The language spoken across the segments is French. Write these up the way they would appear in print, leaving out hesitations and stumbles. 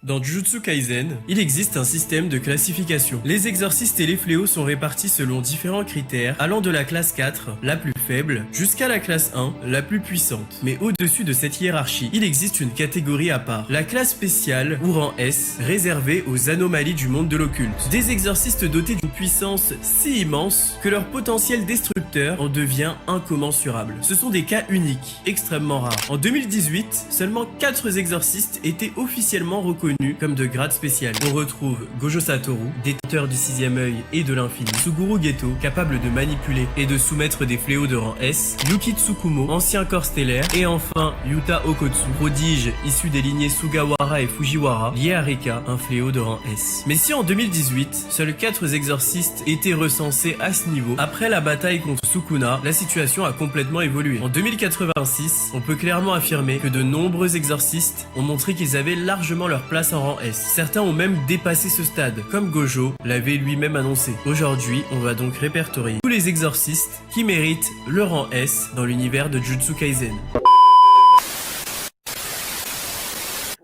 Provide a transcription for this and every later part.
Dans Jujutsu Kaisen, il existe un système de classification. Les exorcistes et les fléaux sont répartis selon différents critères, allant de la classe 4, la plus faible, jusqu'à la classe 1, la plus puissante. Mais au-dessus de cette hiérarchie, il existe une catégorie à part. La classe spéciale, ou rang S, réservée aux anomalies du monde de l'occulte. Des exorcistes dotés d'une puissance si immense que leur potentiel destructeur en devient incommensurable. Ce sont des cas uniques, extrêmement rares. En 2018, seulement 4 exorcistes étaient officiellement reconnus comme de grade spécial. On retrouve Gojo Satoru, détenteur du 6e œil et de l'infini, Suguru Geto, capable de manipuler et de soumettre des fléaux de rang S, Yuki Tsukumo, ancien corps stellaire, et enfin Yuta Okotsu, prodige issu des lignées Sugawara et Fujiwara, lié à Rika, un fléau de rang S. Mais si en 2018, seuls 4 exorcistes étaient recensés à ce niveau, après la bataille contre Sukuna, la situation a complètement évolué. En 2086, on peut clairement affirmer que de nombreux exorcistes ont montré qu'ils avaient largement leur place en rang S. Certains ont même dépassé ce stade, comme Gojo l'avait lui-même annoncé. Aujourd'hui, on va donc répertorier tous les exorcistes qui méritent le rang S dans l'univers de Jujutsu Kaisen.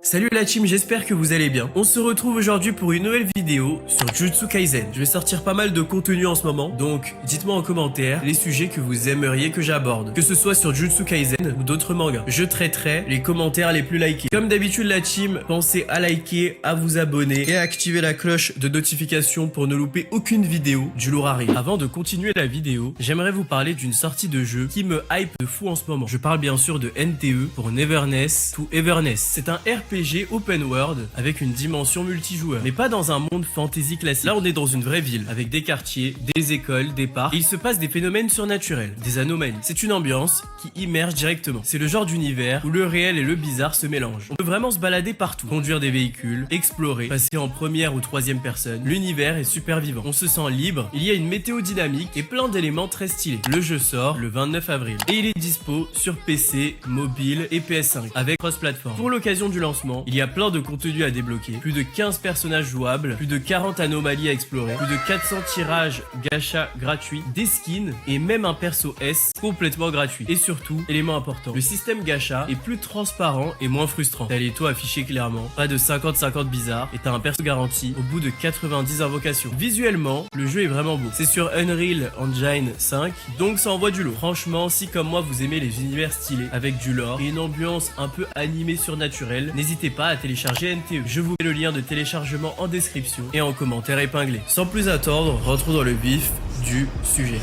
Salut la team, j'espère que vous allez bien. On se retrouve aujourd'hui pour une nouvelle vidéo sur Jujutsu Kaisen. Je vais sortir pas mal de contenu en ce moment, donc dites-moi en commentaire les sujets que vous aimeriez que j'aborde, que ce soit sur Jujutsu Kaisen ou d'autres mangas. Je traiterai les commentaires les plus likés. Comme d'habitude la team, pensez à liker, à vous abonner et à activer la cloche de notification pour ne louper aucune vidéo du lourd arrive. Avant de continuer la vidéo, j'aimerais vous parler d'une sortie de jeu qui me hype de fou en ce moment. Je parle bien sûr de NTE pour Neverness to Everness. C'est un RPG open world avec une dimension multijoueur, mais pas dans un monde fantasy classique. Là on est dans une vraie ville avec des quartiers, des écoles, des parcs et il se passe des phénomènes surnaturels, des anomalies. C'est une ambiance qui immerge directement. C'est le genre d'univers où le réel et le bizarre se mélangent. On peut vraiment se balader partout, conduire des véhicules, explorer, passer en première ou troisième personne. L'univers est super vivant. On se sent libre, il y a une météo dynamique et plein d'éléments très stylés. Le jeu sort le 29 avril et il est dispo sur PC, mobile et PS5 avec cross-platform. Pour l'occasion du lancement, il y a plein de contenu à débloquer, plus de 15 personnages jouables, plus de 40 anomalies à explorer, plus de 400 tirages gacha gratuits, des skins et même un perso S complètement gratuit. Et surtout, élément important, le système gacha est plus transparent et moins frustrant. T'as les taux affichés clairement, pas de 50-50 bizarre et t'as un perso garanti au bout de 90 invocations. Visuellement, le jeu est vraiment beau. C'est sur Unreal Engine 5, donc ça envoie du lourd. Franchement, si comme moi vous aimez les univers stylés avec du lore et une ambiance un peu animée surnaturelle, n'hésitez pas à télécharger NTE. Je vous mets le lien de téléchargement en description et en commentaire épinglé. Sans plus attendre, rentrons dans le vif du sujet.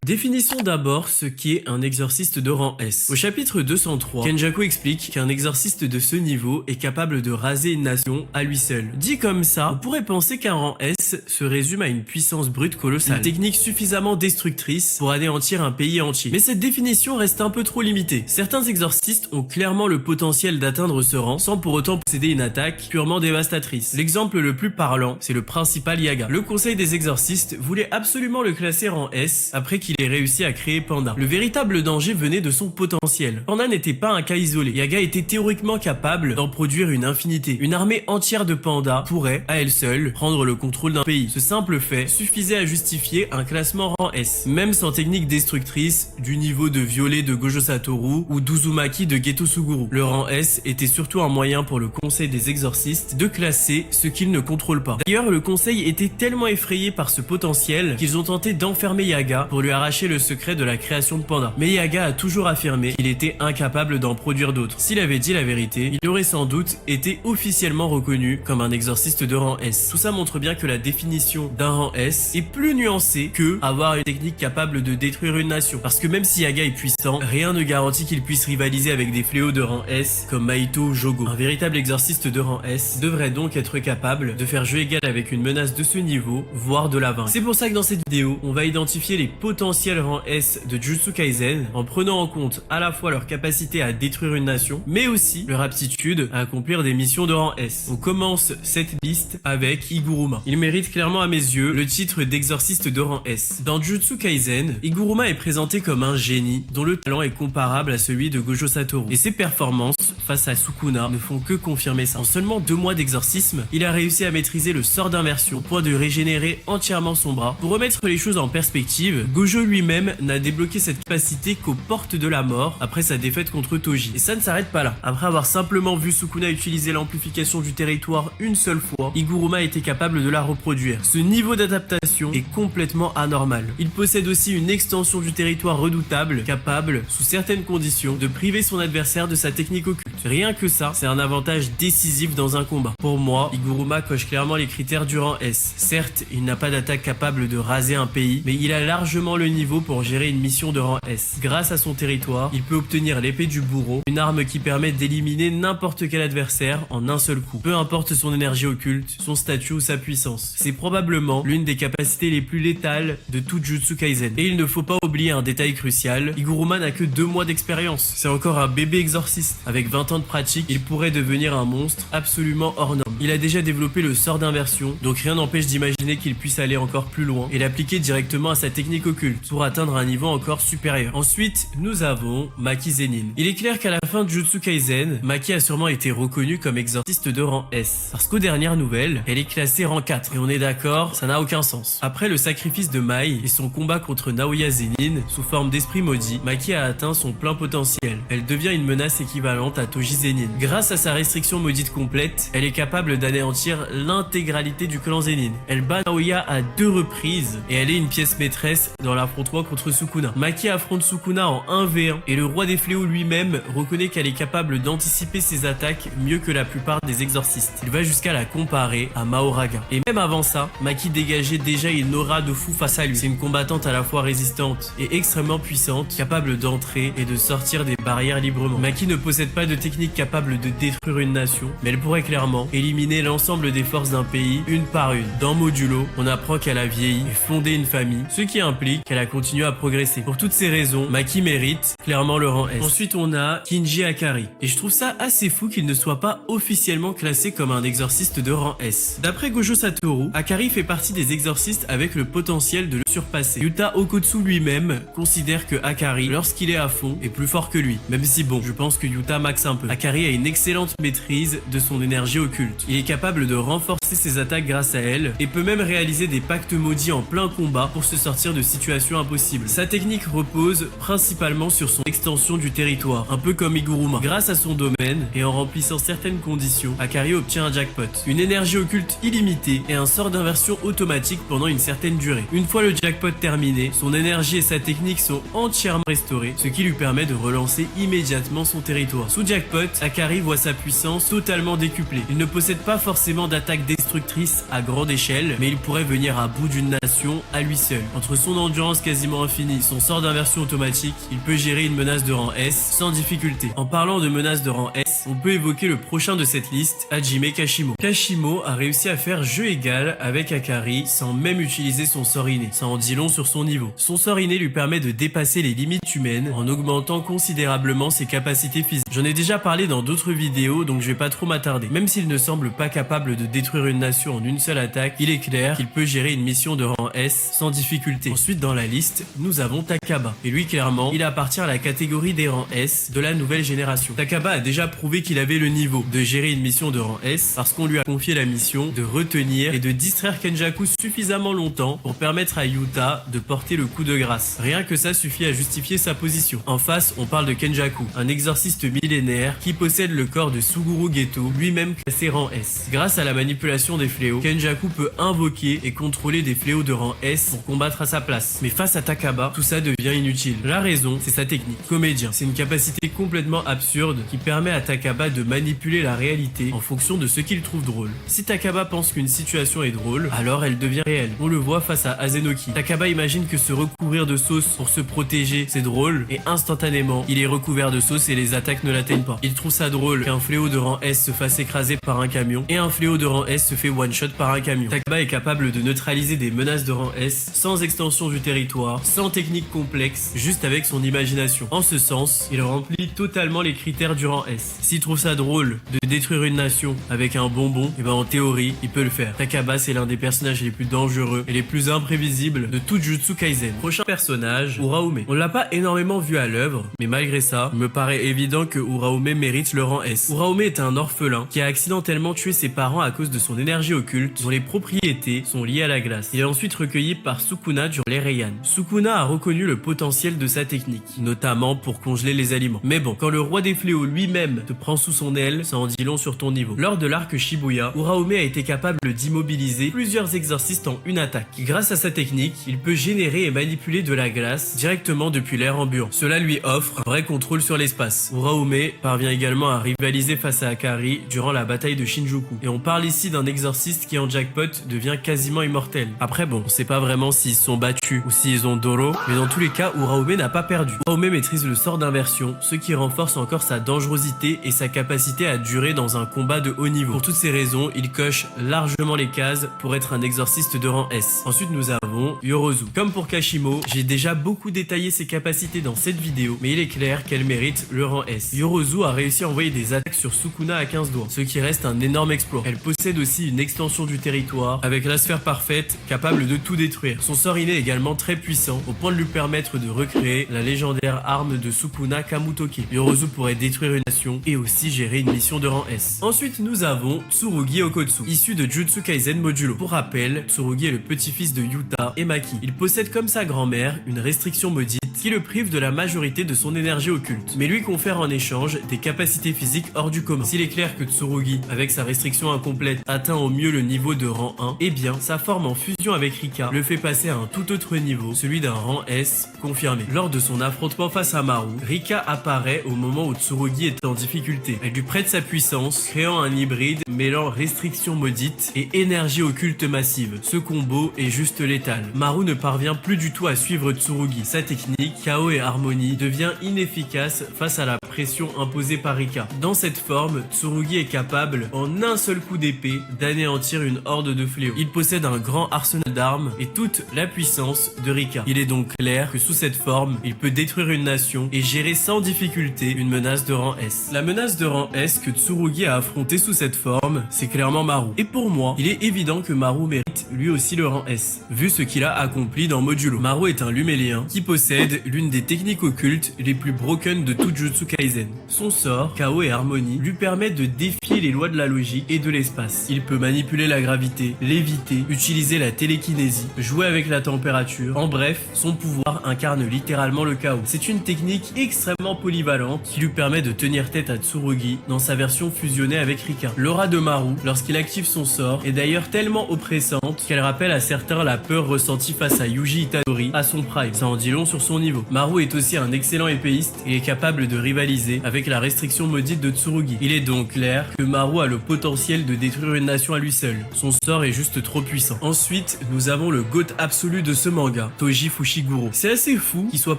Définissons d'abord ce qu'est un exorciste de rang S. Au chapitre 203, Kenjaku explique qu'un exorciste de ce niveau est capable de raser une nation à lui seul. Dit comme ça, on pourrait penser qu'un rang S se résume à une puissance brute colossale, une technique suffisamment destructrice pour anéantir un pays entier. Mais cette définition reste un peu trop limitée. Certains exorcistes ont clairement le potentiel d'atteindre ce rang sans pour autant posséder une attaque purement dévastatrice. L'exemple le plus parlant, c'est le principal Yaga. Le conseil des exorcistes voulait absolument le classer rang S après qu'il ait réussi à créer Panda. Le véritable danger venait de son potentiel. Panda n'était pas un cas isolé. Yaga était théoriquement capable d'en produire une infinité. Une armée entière de pandas pourrait, à elle seule, prendre le contrôle d'un pays. Ce simple fait suffisait à justifier un classement rang S, même sans technique destructrice du niveau de violet de Gojo Satoru ou d'Uzumaki de Geto Suguru. Le rang S était surtout un moyen pour le conseil des exorcistes de classer ce qu'ils ne contrôlent pas. D'ailleurs, le conseil était tellement effrayé par ce potentiel qu'ils ont tenté d'enfermer Yaga pour lui arracher le secret de la création de Panda. Mais Yaga a toujours affirmé qu'il était incapable d'en produire d'autres. S'il avait dit la vérité, il aurait sans doute été officiellement reconnu comme un exorciste de rang S. Tout ça montre bien que la définition d'un rang S est plus nuancée que avoir une technique capable de détruire une nation. Parce que même si Yaga est puissant, rien ne garantit qu'il puisse rivaliser avec des fléaux de rang S comme Maito ou Jogo. Un véritable exorciste de rang S devrait donc être capable de faire jeu égal avec une menace de ce niveau, voire de la vaincre. C'est pour ça que dans cette vidéo, on va identifier les potentiels rangs rang S de Jujutsu Kaisen en prenant en compte à la fois leur capacité à détruire une nation, mais aussi leur aptitude à accomplir des missions de rang S. On commence cette liste avec Higuruma. Il mérite clairement à mes yeux le titre d'exorciste de rang S. Dans Jujutsu Kaisen, Higuruma est présenté comme un génie dont le talent est comparable à celui de Gojo Satoru. Et ses performances face à Sukuna ne font que confirmer ça. En seulement 2 mois d'exorcisme, il a réussi à maîtriser le sort d'inversion au point de régénérer entièrement son bras. Pour remettre les choses en perspective, Gojo lui-même n'a débloqué cette capacité qu'aux portes de la mort après sa défaite contre Toji. Et ça ne s'arrête pas là. Après avoir simplement vu Sukuna utiliser l'amplification du territoire une seule fois, Higuruma était capable de la reproduire. Ce niveau d'adaptation est complètement anormal. Il possède aussi une extension du territoire redoutable, capable, sous certaines conditions, de priver son adversaire de sa technique occulte. Rien que ça, c'est un avantage décisif dans un combat. Pour moi, Higuruma coche clairement les critères du rang S. Certes, il n'a pas d'attaque capable de raser un pays, mais il a largement le niveau pour gérer une mission de rang S. Grâce à son territoire, il peut obtenir l'épée du bourreau, une arme qui permet d'éliminer n'importe quel adversaire en un seul coup. Peu importe son énergie occulte, son statut ou sa puissance. C'est probablement l'une des capacités les plus létales de tout Jujutsu Kaisen. Et il ne faut pas oublier un détail crucial, Higuruma n'a que 2 mois d'expérience. C'est encore un bébé exorciste. Avec 20 ans de pratique, il pourrait devenir un monstre absolument hors norme. Il a déjà développé le sort d'inversion, donc rien n'empêche d'imaginer qu'il puisse aller encore plus loin et l'appliquer directement à sa technique occulte pour atteindre un niveau encore supérieur. Ensuite, nous avons Maki Zenin. Il est clair qu'à la fin de Jujutsu Kaisen, Maki a sûrement été reconnue comme exorciste de rang S. Parce qu'aux dernières nouvelles, elle est classée rang 4. Et on est d'accord, ça n'a aucun sens. Après le sacrifice de Mai et son combat contre Naoya Zenin, sous forme d'esprit maudit, Maki a atteint son plein potentiel. Elle devient une menace équivalente à Toji Zenin. Grâce à sa restriction maudite complète, elle est capable d'anéantir l'intégralité du clan Zenin. Elle bat Naoya à 2 reprises et elle est une pièce maîtresse dans l'affrontement contre Sukuna. Maki affronte Sukuna en 1v1 et le roi des fléaux lui-même reconnaît qu'elle est capable d'anticiper ses attaques mieux que la plupart des exorcistes. Il va jusqu'à la comparer à Mahoraga. Et même avant ça, Maki dégageait déjà une aura de fou face à lui. C'est une combattante à la fois résistante et extrêmement puissante, capable d'entrer et de sortir des barrières librement. Maki ne possède pas de technique capable de détruire une nation, mais elle pourrait clairement éliminer l'ensemble des forces d'un pays une par une. Dans Modulo, on apprend qu'elle a vieilli et fondé une famille, ce qui implique qu'elle a continué à progresser. Pour toutes ces raisons, Maki mérite clairement le rang S. Ensuite, on a Kinji Akari. Et je trouve ça assez fou qu'il ne soit pas officiellement classé comme un exorciste de rang S. D'après Gojo Satoru, Akari fait partie des exorcistes avec le potentiel de le surpasser. Yuta Okotsu lui-même considère que Akari, lorsqu'il est à fond, est plus fort que lui. Même si bon, je pense que Yuta maxe un peu. Akari a une excellente maîtrise de son énergie occulte. Il est capable de renforcer ses attaques grâce à elle et peut même réaliser des pactes maudits en plein combat pour se sortir de situations impossibles. Sa technique repose principalement sur son extension du territoire, un peu comme Higuruma. Grâce à son domaine et en remplissant certaines conditions, Akari obtient un jackpot, une énergie occulte illimitée et un sort d'inversion automatique pendant une certaine durée. Une fois le jackpot terminé, son énergie et sa technique sont entièrement restaurées, ce qui lui permet de relancer immédiatement son territoire. Sous jackpot, Akari voit sa puissance totalement décuplée. Il ne possède pas forcément d'attaque destructrice à grande échelle, mais il pourrait venir à bout d'une nation à lui seul. Entre son endurance quasiment infinie, son sort d'inversion automatique, il peut gérer une menace de rang S sans difficulté. En parlant de menaces de rang S, on peut évoquer le prochain de cette liste, Hajime Kashimo. Kashimo a réussi à faire jeu égal avec Akari sans même utiliser son sort inné. Ça en dit long sur son niveau. Son sort inné lui permet de dépasser les limites humaines en augmentant considérablement ses capacités physiques. J'en ai déjà parlé dans d'autres vidéos, donc je vais pas trop m'attarder. Même s'il ne semble pas capable de détruire une nation en une seule attaque, il est clair qu'il peut gérer une mission de rang S sans difficulté. Ensuite dans la liste, nous avons Takaba. Et lui clairement, il appartient à la catégorie des rangs S de la nouvelle génération. Takaba a déjà prouvé qu'il avait le niveau de gérer une mission de rang S parce qu'on lui a confié la mission de retenir et de distraire Kenjaku suffisamment longtemps pour permettre à Yuta de porter le coup de grâce. Rien que ça suffit à justifier sa position. En face, on parle de Kenjaku, un exorciste millénaire qui possède le corps de Suguru Geto, lui-même classé rang S. Grâce à la manipulation des fléaux, Kenjaku peut invoquer et contrôler des fléaux de rang S pour combattre à sa place. Mais face à Takaba, tout ça devient inutile. La raison, c'est sa technique. Comédien, c'est une capacité complètement absurde qui permet à Takaba Takaba de manipuler la réalité en fonction de ce qu'il trouve drôle. Si Takaba pense qu'une situation est drôle, alors elle devient réelle. On le voit face à Azenoki. Takaba imagine que se recouvrir de sauce pour se protéger, c'est drôle, et instantanément, il est recouvert de sauce et les attaques ne l'atteignent pas. Il trouve ça drôle qu'un fléau de rang S se fasse écraser par un camion, et un fléau de rang S se fait one-shot par un camion. Takaba est capable de neutraliser des menaces de rang S sans extension du territoire, sans technique complexe, juste avec son imagination. En ce sens, il remplit totalement les critères du rang S. S'il trouve ça drôle de détruire une nation avec un bonbon, et ben en théorie, il peut le faire. Takaba, c'est l'un des personnages les plus dangereux et les plus imprévisibles de tout Jujutsu Kaisen. Prochain personnage, Uraume. On l'a pas énormément vu à l'œuvre, mais malgré ça, il me paraît évident que Uraume mérite le rang S. Uraume est un orphelin qui a accidentellement tué ses parents à cause de son énergie occulte, dont les propriétés sont liées à la glace. Il est ensuite recueilli par Sukuna durant les Reian. Sukuna a reconnu le potentiel de sa technique, notamment pour congeler les aliments. Mais bon, quand le roi des fléaux lui-même te prend sous son aile, ça en dit long sur ton niveau. Lors de l'arc Shibuya, Uraume a été capable d'immobiliser plusieurs exorcistes en une attaque. Grâce à sa technique, il peut générer et manipuler de la glace directement depuis l'air ambiant. Cela lui offre un vrai contrôle sur l'espace. Uraume parvient également à rivaliser face à Akari durant la bataille de Shinjuku. Et on parle ici d'un exorciste qui en jackpot devient quasiment immortel. Après bon, on sait pas vraiment s'ils se sont battus ou s'ils ont Doro, mais dans tous les cas, Uraume n'a pas perdu. Uraume maîtrise le sort d'inversion, ce qui renforce encore sa dangerosité et sa capacité à durer dans un combat de haut niveau. Pour toutes ces raisons, il coche largement les cases pour être un exorciste de rang S. Ensuite, nous avons Yorozu. Comme pour Kashimo, j'ai déjà beaucoup détaillé ses capacités dans cette vidéo, mais il est clair qu'elle mérite le rang S. Yorozu a réussi à envoyer des attaques sur Sukuna à 15 doigts, ce qui reste un énorme exploit. Elle possède aussi une extension du territoire, avec la sphère parfaite, capable de tout détruire. Son sort inné est également très puissant, au point de lui permettre de recréer la légendaire arme de Sukuna Kamutoke. Yorozu pourrait détruire une nation et aussi gérer une mission de rang S. Ensuite, nous avons Tsurugi Okotsu, issu de Jujutsu Kaisen Modulo. Pour rappel, Tsurugi est le petit-fils de Yuta et Maki. Il possède comme sa grand-mère une restriction maudite qui le prive de la majorité de son énergie occulte, mais lui confère en échange des capacités physiques hors du commun. S'il est clair que Tsurugi, avec sa restriction incomplète, atteint au mieux le niveau de rang 1, eh bien, sa forme en fusion avec Rika le fait passer à un tout autre niveau, celui d'un rang S confirmé. Lors de son affrontement face à Maru, Rika apparaît au moment où Tsurugi est en difficulté. Elle lui prête sa puissance, créant un hybride mêlant restriction maudite et énergie occulte massive. Ce combo est juste létal. Maru ne parvient plus du tout à suivre Tsurugi. Sa technique, chaos et harmonie, devient inefficace face à la pression imposée par Rika. Dans cette forme, Tsurugi est capable, en un seul coup d'épée, d'anéantir une horde de fléaux. Il possède un grand arsenal d'armes et toute la puissance de Rika. Il est donc clair que sous cette forme, il peut détruire une nation et gérer sans difficulté une menace de rang S. La menace de rang S que Tsurugi a affrontée sous cette forme, c'est clairement Maru. Et pour moi, il est évident que Maru mérite lui aussi le rang S, vu ce qu'il a accompli dans Modulo. Maru est un lumélien qui possède l'une des techniques occultes les plus broken de tout Jujutsu Kaisen. Son sort, chaos et harmonie, lui permet de défier les lois de la logique et de l'espace. Il peut manipuler la gravité, léviter, utiliser la télékinésie, jouer avec la température. En bref, son pouvoir incarne littéralement le chaos. C'est une technique extrêmement polyvalente qui lui permet de tenir tête à Tsurugi dans sa version fusionnée avec Rika. L'aura de Maru, lorsqu'il active son sort, est d'ailleurs tellement oppressante qu'elle rappelle à certains la peur ressentie face à Yuji Itadori à son prime. Ça en dit long sur son niveau. Maru est aussi un excellent épéiste et est capable de rivaliser avec la restriction maudite de Tsurugi. Il est donc clair que Maru a le potentiel de détruire une nation à lui seul. Son sort est juste trop puissant. Ensuite, nous avons le GOAT absolu de ce manga, Toji Fushiguro. C'est assez fou qu'il soit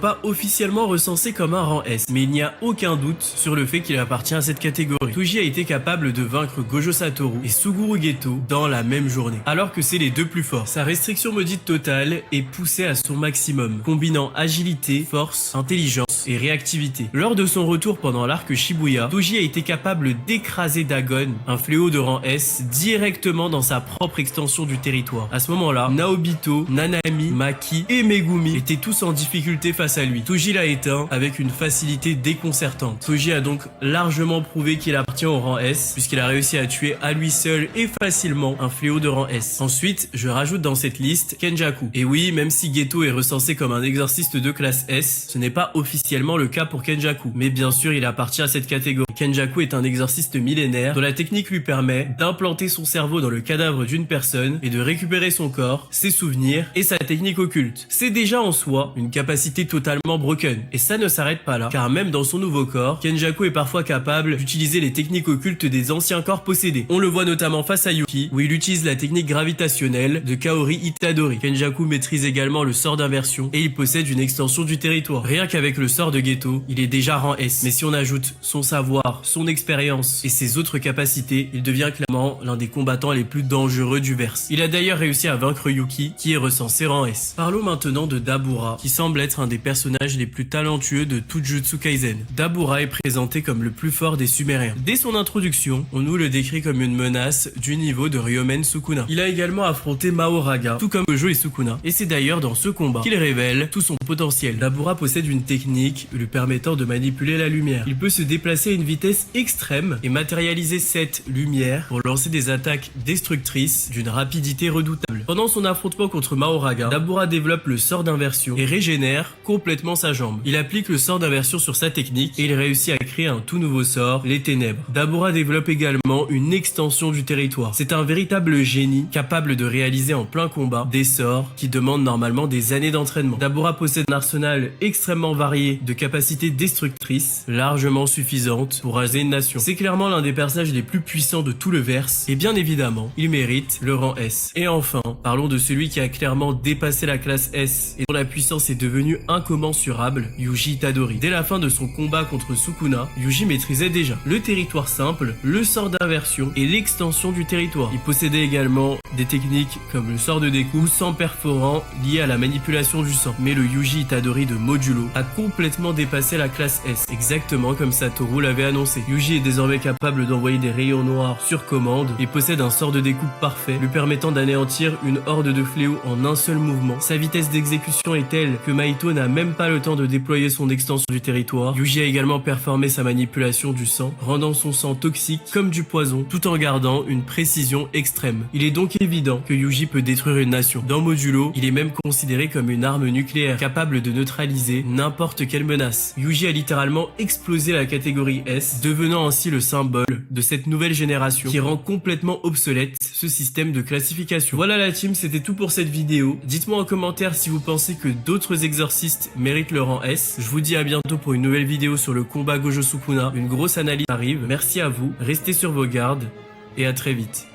pas officiellement recensé comme un rang S, mais il n'y a aucun doute sur le fait qu'il appartient à cette catégorie. Toji a été capable de vaincre Gojo Satoru et Suguru Geto dans la même journée, alors que c'est les deux plus forts. Sa restriction maudite totale est poussée à son maximum, combinant agilité, force, intelligence et réactivité. Lors de son retour pendant l'arc Shibuya, Toji a été capable d'écraser Dagon, un fléau de rang S, directement dans sa propre extension du territoire. À ce moment-là, Naobito, Nanami, Maki et Megumi étaient tous en difficulté face à lui. Toji l'a éteint avec une facilité déconcertante. Toji a donc largement prouvé qu'il appartient au rang S, puisqu'il a réussi à tuer à lui seul et facilement un fléau de rang S. Ensuite, je rajoute dans cette liste Kenjaku. Et oui, même si Geto est recensé comme un exorciste de classe S, ce n'est pas officiellement le cas pour Kenjaku. Mais bien sûr, il appartient à cette catégorie. Kenjaku est un exorciste millénaire dont la technique lui permet d'implanter son cerveau dans le cadavre d'une personne et de récupérer son corps, ses souvenirs et sa technique occulte. C'est déjà en soi une capacité totalement broken. Et ça ne s'arrête pas là, car même dans son nouveau corps, Kenjaku est parfois capable d'utiliser les techniques occultes des anciens corps possédés. On le voit notamment face à Yuki, où il utilise la technique gravitationnelle de Kaori Itadori. Kenjaku maîtrise également le sort d'inversion et il possède une extension du territoire. Rien qu'avec le sort de Geto, il est déjà rang S. Mais si on ajoute son savoir, son expérience et ses autres capacités, il devient clairement l'un des combattants les plus dangereux du verse. Il a d'ailleurs réussi à vaincre Yuki, qui est recensé rang S. Parlons maintenant de Dabura, qui semble être un des personnages les plus talentueux de tout Jujutsu Kaisen. Dabura est présenté comme le plus fort des Sumériens. Dès son introduction, on nous le décrit comme une menace du niveau de Ryomen Sukuna. Il a également affronté Mahoraga, tout comme Gojo et Sukuna, et c'est d'ailleurs dans ce combat qu'il révèle tout son potentiel. Dabura possède une technique lui permettant de manipuler la lumière. Il peut se déplacer à une vitesse extrême et matérialiser cette lumière pour lancer des attaques destructrices d'une rapidité redoutable. Pendant son affrontement contre Mahoraga, Dabura développe le sort d'inversion et régénère complètement sa jambe. Il applique le sort d'inversion sur sa technique et il réussit à créer un tout nouveau sort, les ténèbres. Dabura développe également une extension du territoire. C'est un véritable génie capable de réaliser en plein combat des sorts qui demandent normalement des années d'entraînement. Dabura possède un arsenal extrêmement varié de capacités destructrices, largement suffisantes pour raser une nation. C'est clairement l'un des personnages les plus puissants de tout le verse et bien évidemment, il mérite le rang S. Et enfin, parlons de celui qui a clairement dépassé la classe S et dont la puissance est devenue incommensurable, Yuji Itadori. Dès la fin de son combat contre Sukuna, Yuji maîtrisait déjà le territoire simple, le sort d'inversion et l'extension du territoire. Il possédait également des techniques comme le sort de Deku, sang perforant lié à la manipulation du sang. Mais le Yuji Itadori de Modulo a complètement dépassé la classe S, exactement comme Satoru l'avait annoncé. Yuji est désormais capable d'envoyer des rayons noirs sur commande et possède un sort de découpe parfait, lui permettant d'anéantir une horde de fléaux en un seul mouvement. Sa vitesse d'exécution est telle que Mahito n'a même pas le temps de déployer son extension du territoire. Yuji a également performé sa manipulation du sang, rendant son sang toxique comme du poison, tout en gardant une précision extrême. Il est donc évident que Yuji peut détruire une nation. Dans Modulo, il est même considéré comme une arme nucléaire, capable de neutraliser n'importe quelle menace. Yuji a littéralement explosé la catégorie S, devenant ainsi le symbole de cette nouvelle génération qui rend complètement obsolète ce système de classification. Voilà la team, c'était tout pour cette vidéo. Dites-moi en commentaire si vous pensez que d'autres exorcistes méritent le rang S. Je vous dis à bientôt pour une nouvelle vidéo sur le combat Gojo Sukuna. Une grosse analyse arrive. Merci à vous, restez sur vos gardes et à très vite.